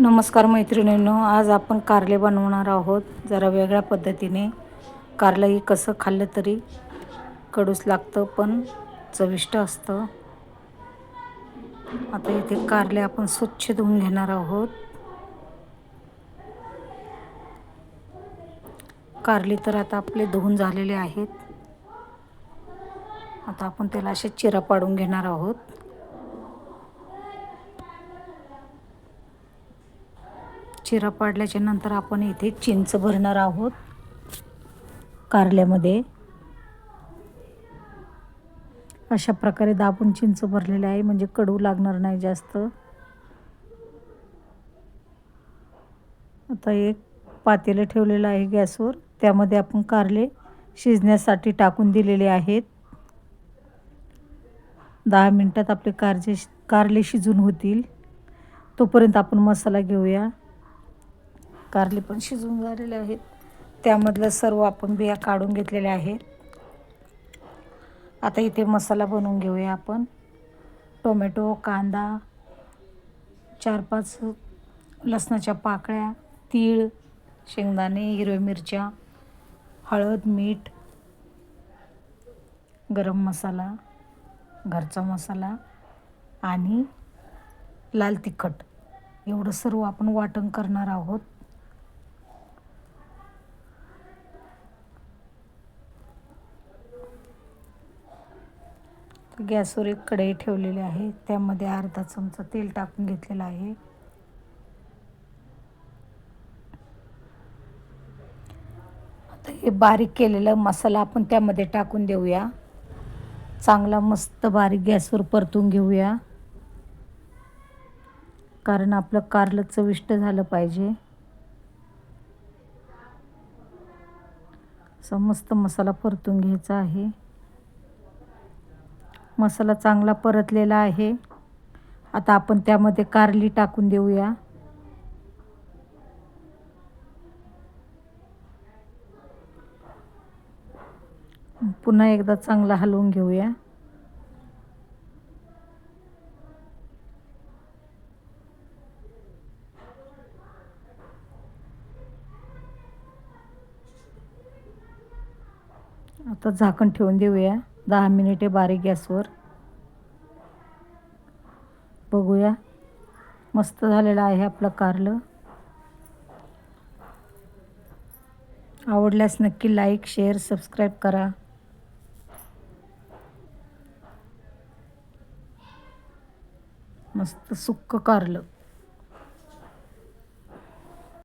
नमस्कार मैत्रिणींनो, आज आपण कारले बनवणार आहोत जरा वेगळ्या पद्धतीने. कारलंही कसं खाल्लं तरी कडूच लागतं पण चविष्ट असतं. आता इथे कारले आपण स्वच्छ धुवून घेणार आहोत. कारले तर आता आपले धुवून झालेले आहेत. आता आपण त्याला असे चिरा पाडून घेणार आहोत. चिरा पाडल्याच्या नंतर आपण इथे चिंच भरणार आहोत कारल्यामध्ये. अशा प्रकारे दाबून चिंच भरलेले आहे म्हणजे कडू लागणार नाही जास्त. आता एक पातेलं ठेवलेलं आहे गॅसवर, त्यामध्ये आपण कारले शिजण्यासाठी टाकून दिलेले आहेत. 10 मिनिटात आपले कारले शिजून होतील. तोपर्यंत आपण मसाला घेऊया. कारले पण शिजून झालेले आहेत, त्यामधलं सर्व आपण बिया काढून घेतलेल्या आहेत. आता इथे मसाला बनवून घेऊया आपण. टोमॅटो, कांदा, 4-5 लसणाच्या पाकळ्या, तीळ, शेंगदाणे, हिरव्या मिरच्या, हळद, मीठ, गरम मसाला, घरचा मसाला आणि लाल तिखट, एवढं सर्व आपण वाटण करणार आहोत. गॅसवर एक कढई ठेवलेली आहे, त्यामध्ये अर्धा चमचा तेल टाकून घेतलेलं आहे. आता हे बारीक केलेला मसाला आपण त्यामध्ये टाकून देऊया. चांगला मस्त बारीक गॅसवर परतून घेऊया, कारण आपलं कारलं चविष्ट झालं पाहिजे. असा मस्त मसाला परतून घ्यायचा आहे. मसाला चांगला परतलेला आहे. आता आपण त्यामध्ये कारली टाकून देऊया. पुन्हा एकदा चांगला हलवून घेऊया. आता झाकण ठेवून देऊया 10 मिनिटे बारीक गॅसवर. बघूया, मस्त झालेलं आहे आपलं कारलं. आवडल्यास नक्की लाईक, शेअर, सबस्क्राईब करा. मस्त सुक्क कारलं.